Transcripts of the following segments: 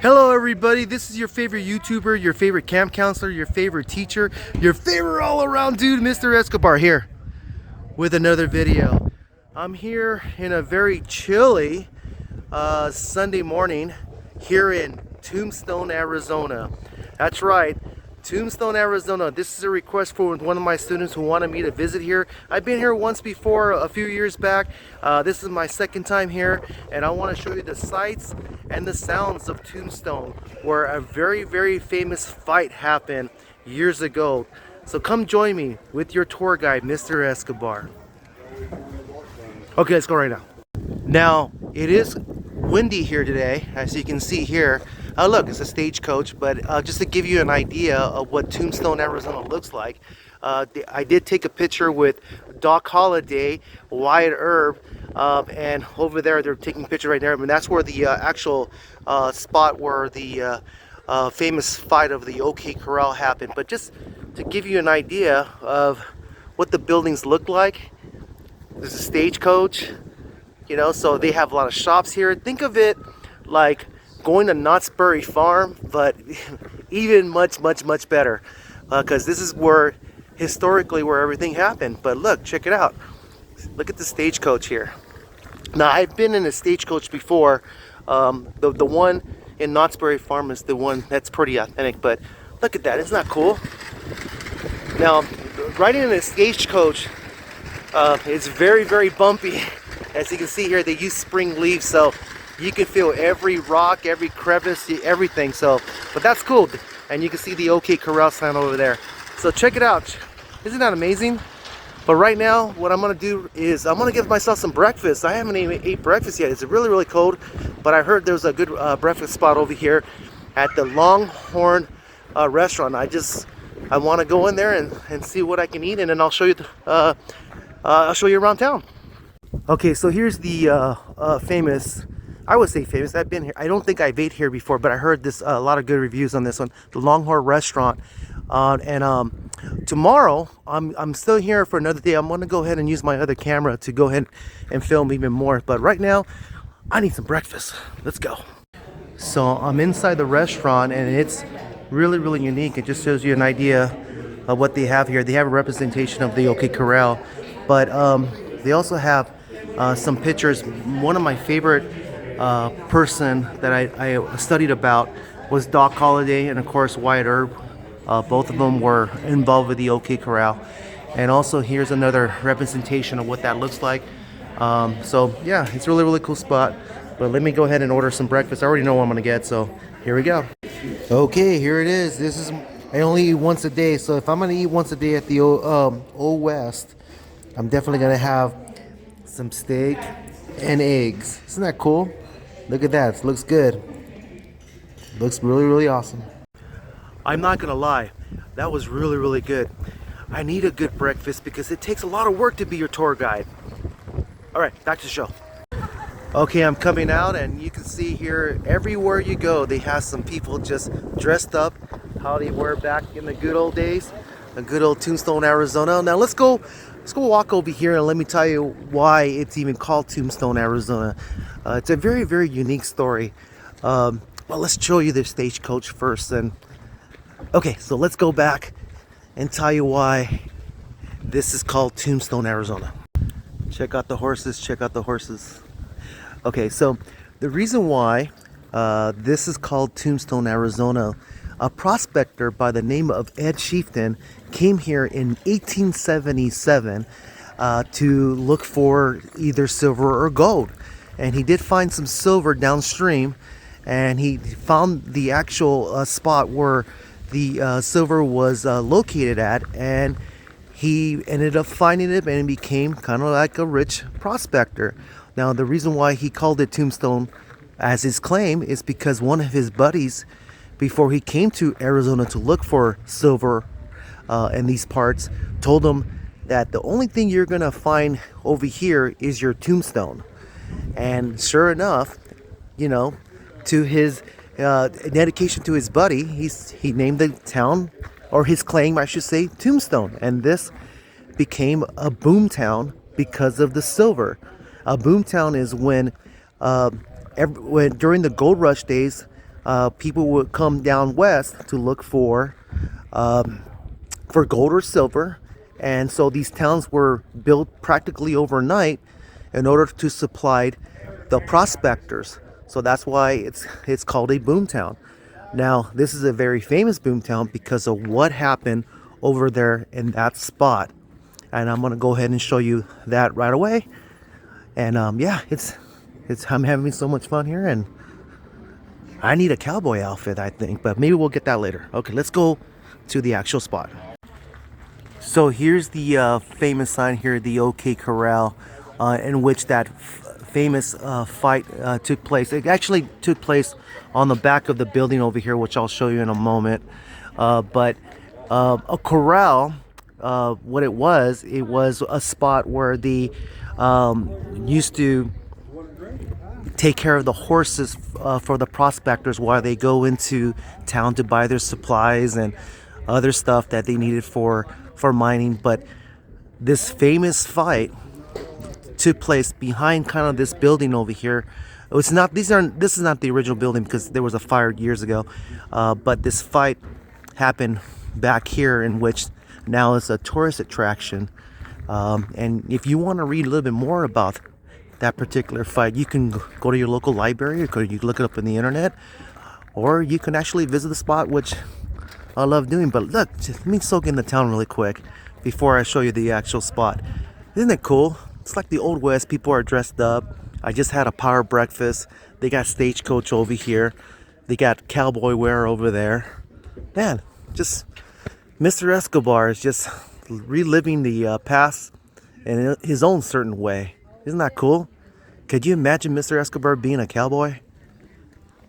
Hello everybody, this is your favorite YouTuber, your favorite camp counselor, your favorite teacher, your favorite all-around dude, Mr. Escobar, here with another video. I'm here in a very chilly Sunday morning here in Tombstone, Arizona. That's right, Tombstone, Arizona. This is a request for one of my students who wanted me to visit here. I've been here once before, a few years back. This is my second time here, and I want to show you the sights and the sounds of Tombstone, where a very, very famous fight happened years ago. So come join me with your tour guide, Mr. Escobar. Okay, let's go right now. Now, it is windy here today, as you can see here. Look, it's a stagecoach, but just to give you an idea of what Tombstone, Arizona looks like, I did take a picture with Doc Holliday, Wyatt Earp, and over there they're taking a picture right there. I mean, that's where the actual spot where the famous fight of the OK Corral happened. But just to give you an idea of what the buildings look like, there's a stagecoach, you know, so they have a lot of shops here. Think of it like going to Knott's Berry Farm, but even much better, because this is where historically where everything happened. But look, check it out. Look at the stagecoach here. Now, I've been in a stagecoach before. The one in Knott's Berry Farm is the one that's pretty authentic, but look at that. Isn't that cool? Now, riding in a stagecoach is very bumpy. As you can see here, they use spring leaves, so you can feel every rock, every crevice, everything. So, but that's cool. And you can see the OK Corral sign over there. So check it out. Isn't that amazing? But right now, what I'm gonna do is I'm gonna give myself some breakfast. I haven't even ate breakfast yet. It's really cold, but I heard there's a good breakfast spot over here at the Longhorn restaurant. I want to go in there and see what I can eat, and then I'll show you I'll show you around town. Okay, so here's the famous, I would say famous, I've been here, I don't think I've ate here before, but I heard this a lot of good reviews on this one, the Longhorn restaurant. And tomorrow I'm still here for another day. I'm going to go ahead and use my other camera to go ahead and film even more, but right now I need some breakfast. Let's go. So I'm inside the restaurant, and it's really unique. It just shows you an idea of what they have here. They have a representation of the OK Corral, but they also have some pictures. One of my favorite person that I studied about was Doc Holliday, and of course Wyatt Earp. Both of them were involved with the OK Corral. And also here's another representation of what that looks like. So yeah, it's a really cool spot. But let me go ahead and order some breakfast. I already know what I'm gonna get, so here we go. Okay, here it is. I only eat once a day, so if I'm gonna eat once a day at the Old West, I'm definitely gonna have some steak and eggs. Isn't that cool? Look at that. It looks good. It looks really awesome. I'm not gonna lie, that was really good. I need a good breakfast because it takes a lot of work to be your tour guide. All right, back to the show. Okay, I'm coming out, and you can see here everywhere you go they have some people just dressed up how they were back in the good old days, a good old Tombstone, Arizona. Now let's go walk over here and let me tell you why it's even called Tombstone, Arizona. It's a very unique story. Well, let's show you the stagecoach first. And okay, so let's go back and tell you why this is called Tombstone, Arizona. Check out the horses. Okay, so the reason why this is called Tombstone, Arizona, a prospector by the name of Ed Chieftain came here in 1877 to look for either silver or gold. And he did find some silver downstream, and he found the actual spot where the silver was located at, and he ended up finding it and became kind of like a rich prospector. Now, the reason why he called it Tombstone as his claim is because one of his buddies, before he came to Arizona to look for silver in these parts, told him that the only thing you're gonna find over here is your tombstone. And sure enough, you know, to his dedication to his buddy, he named the town, or his claim I should say, Tombstone. And this became a boom town because of the silver. A boom town is when during the gold rush days, people would come down west to look for gold or silver, and so these towns were built practically overnight in order to supply the prospectors. So that's why it's called a boom town. Now, this is a very famous boom town because of what happened over there in that spot, and I'm gonna go ahead and show you that right away. And yeah, it's I'm having so much fun here, and I need a cowboy outfit, I think, but maybe we'll get that later. Okay, let's go to the actual spot. So here's the famous sign here, the OK Corral, in which that famous fight took place. It actually took place on the back of the building over here, which I'll show you in a moment. But a corral, what it was a spot where they used to take care of the horses for the prospectors while they go into town to buy their supplies and other stuff that they needed for mining. But this famous fight took place behind kind of this building over here. This is not the original building because there was a fire years ago, but this fight happened back here, in which now is a tourist attraction. And if you want to read a little bit more about that particular fight, you can go to your local library, or you can look it up on the internet, or you can actually visit the spot, which I love doing. But look, just let me soak in the town really quick before I show you the actual spot. Isn't it cool? It's like the old west. People are dressed up. I just had a power breakfast. They got stagecoach over here. They got cowboy wear over there. Man, just Mr. Escobar is just reliving the past in his own certain way. Isn't that cool? Could you imagine Mr. Escobar being a cowboy?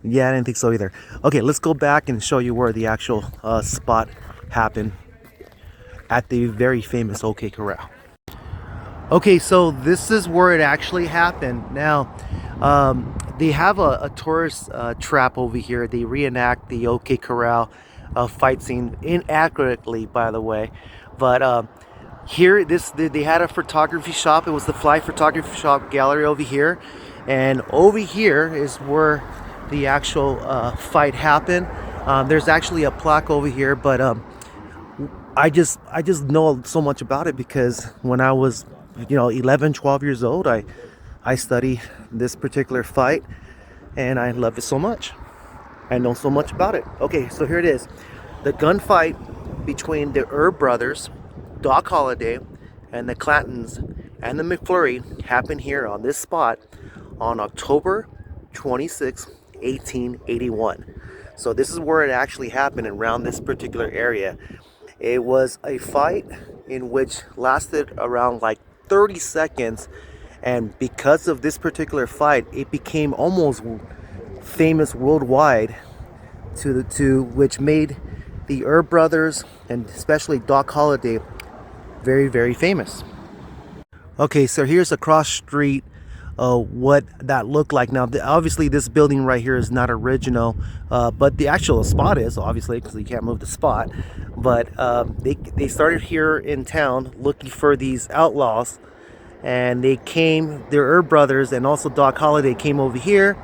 Yeah, I didn't think so either. Okay, let's go back and show you where the actual spot happened at the very famous OK Corral. Okay, so this is where it actually happened. Now, they have a tourist trap over here. They reenact the OK Corral fight scene inaccurately, by the way. But here, they had a photography shop. It was the Fly Photography Shop gallery over here, and over here is where the actual fight happened. There's actually a plaque over here, but I just know so much about it because when I was 11, 12 years old, I studied this particular fight, and I love it so much. I know so much about it. Okay, so here it is. The gunfight between the Erb brothers, Doc Holliday, and the Clantons and the McFlurry happened here on this spot on October 26, 1881. So this is where it actually happened, around this particular area. It was a fight in which lasted around like 30 seconds, and because of this particular fight, it became almost famous worldwide, to which made the Erb brothers and especially Doc Holliday very, very famous. Okay, so here's a cross street what that looked like. Now, obviously this building right here is not original, but the actual spot is, obviously, because you can't move the spot. But they started here in town looking for these outlaws, and their Erb brothers and also Doc Holliday came over here,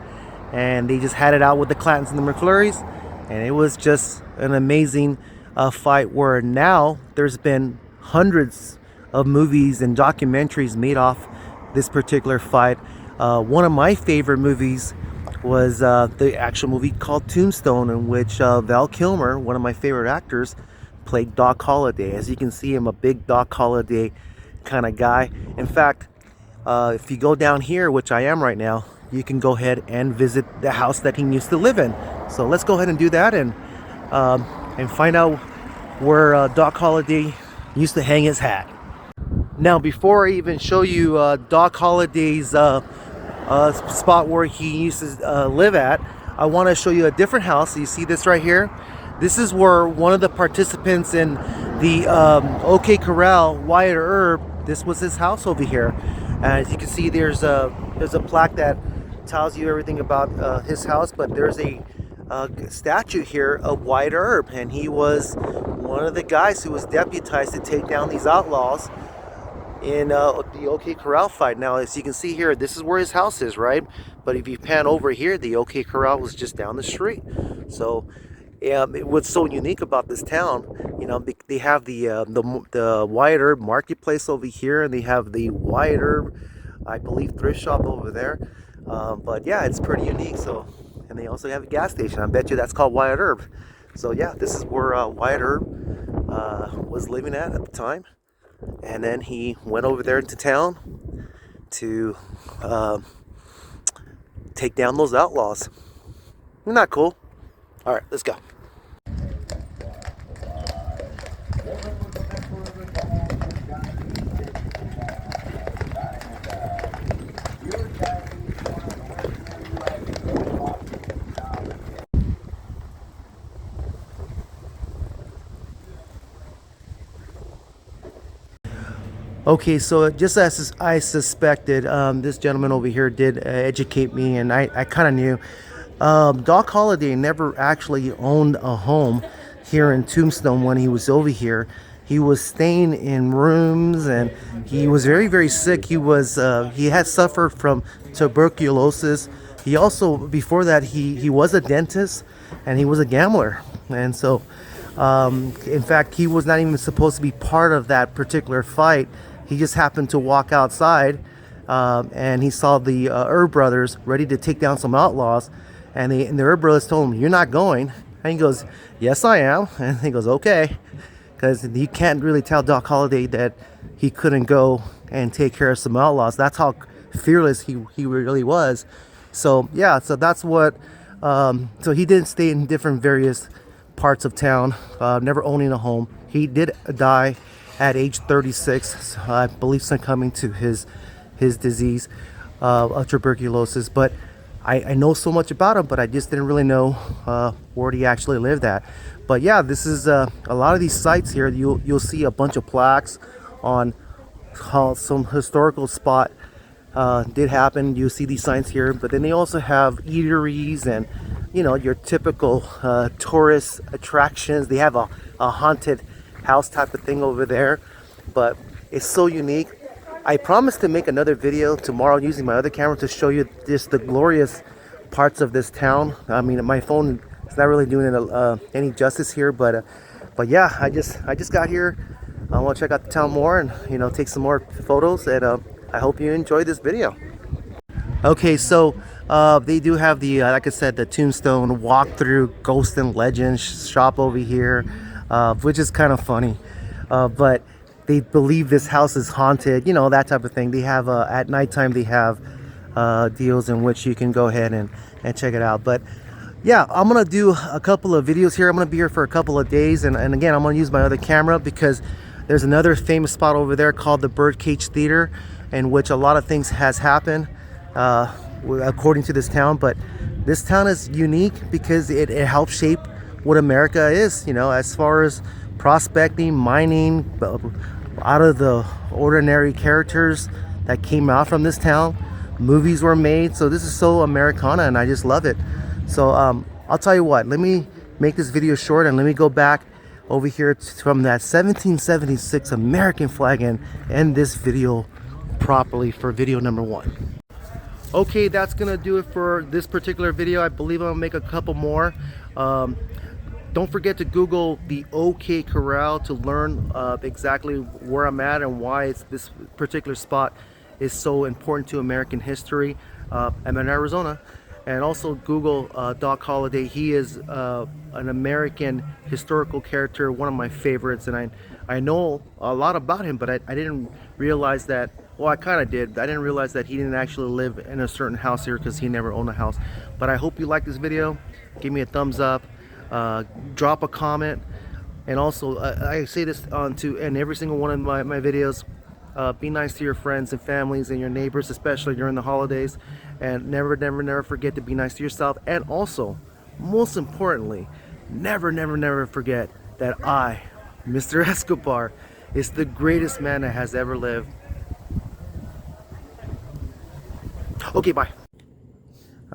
and they just had it out with the Clantons and the McFlurries, and it was just an amazing fight, where now there's been hundreds of movies and documentaries made off this particular fight. One of my favorite movies was the actual movie called Tombstone, in which Val Kilmer, one of my favorite actors, played Doc Holliday. As you can see, I'm a big Doc Holliday kind of guy. In fact, if you go down here, which I am right now, you can go ahead and visit the house that he used to live in. So let's go ahead and do that and find out where Doc Holliday used to hang his hat. Now, before I even show you Doc Holliday's spot where he used to live at, I want to show you a different house. You see this right here? This is where one of the participants in the OK Corral, Wyatt Earp, this was his house over here. As you can see, there's a plaque that tells you everything about his house, but there's a statue here of Wyatt Earp, and he was one of the guys who was deputized to take down these outlaws in the OK Corral fight. Now, as you can see here, this is where his house is, right? But if you pan over here, the OK Corral was just down the street. So, what's so unique about this town, they have the Wyatt Herb Marketplace over here, and they have the Wyatt Herb, I believe, thrift shop over there. But yeah, it's pretty unique. So, and they also have a gas station. I bet you that's called Wyatt Herb. So yeah, this is where Wyatt Herb was living at the time. And then he went over there into town to take down those outlaws. Isn't that cool? All right, let's go. Okay, so just as I suspected, this gentleman over here did educate me, and I kind of knew. Doc Holliday never actually owned a home here in Tombstone when he was over here. He was staying in rooms, and he was very, very sick. He had suffered from tuberculosis. He also, before that, he was a dentist, and he was a gambler, and so. In fact, he was not even supposed to be part of that particular fight. He just happened to walk outside, and he saw the Herb brothers ready to take down some outlaws, and the Herb brothers told him, "You're not going." And he goes, "Yes, I am." And he goes, "Okay," because he can't really tell Doc Holliday that he couldn't go and take care of some outlaws. That's how fearless he really was. So yeah, so that's what. So he did stay in different various parts of town, never owning a home. He did die at age 36, I believe, succumbing to his disease of tuberculosis. But I know so much about him, but I just didn't really know where he actually lived at. But yeah, this is a lot of these sites here. You'll see a bunch of plaques on how some historical spot did happen. You see these signs here, but then they also have eateries and your typical tourist attractions. They have a haunted house type of thing over there, but it's so unique. I promise to make another video tomorrow using my other camera to show you just the glorious parts of this town. I mean, my phone is not really doing it any justice here, but yeah, I just got here. I want to check out the town more and take some more photos, and I hope you enjoyed this video. Okay, so they do have the like I said, the Tombstone walkthrough Ghost and Legends shop over here, which is kind of funny, but they believe this house is haunted, that type of thing. They have at nighttime they have deals in which you can go ahead and check it out. But yeah, I'm gonna do a couple of videos here. I'm gonna be here for a couple of days, and again, I'm gonna use my other camera because there's another famous spot over there called the Birdcage Theater, in which a lot of things has happened according to this town. But this town is unique because it helped shape what America is, as far as prospecting, mining, out of the ordinary characters that came out from this town. Movies were made, so this is so Americana, and I just love it. So I'll tell you what, let me make this video short, and let me go back over here from that 1776 American flag and end this video properly for video number 1. Okay, that's gonna do it for this particular video. I believe I'll make a couple more. Don't forget to Google the OK Corral to learn exactly where I'm at and why this particular spot is so important to American history. I'm in Arizona. And also Google Doc Holliday. He is an American historical character, one of my favorites, and I know a lot about him, but I didn't realize that. Well, I kind of did. I didn't realize that he didn't actually live in a certain house here because he never owned a house. But I hope you like this video. Give me a thumbs up, drop a comment, and also I say this in every single one of my videos. Be nice to your friends and families and your neighbors, especially during the holidays, and never forget to be nice to yourself. And also, most importantly, never forget that I, Mr. Escobar, is the greatest man that has ever lived. Okay, bye.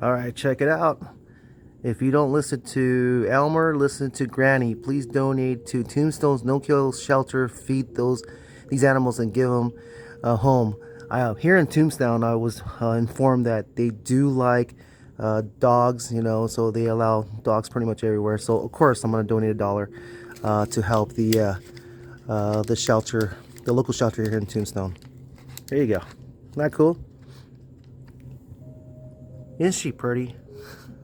All right, check it out. If you don't listen to Elmer, listen to Granny. Please donate to Tombstone's no-kill shelter. Feed these animals and give them home. Here in Tombstone, I was informed that they do like dogs, you know, so they allow dogs pretty much everywhere. So of course I'm going to donate $1 to help the shelter, the local shelter here in Tombstone. There you go. Isn't that cool? Isn't she pretty?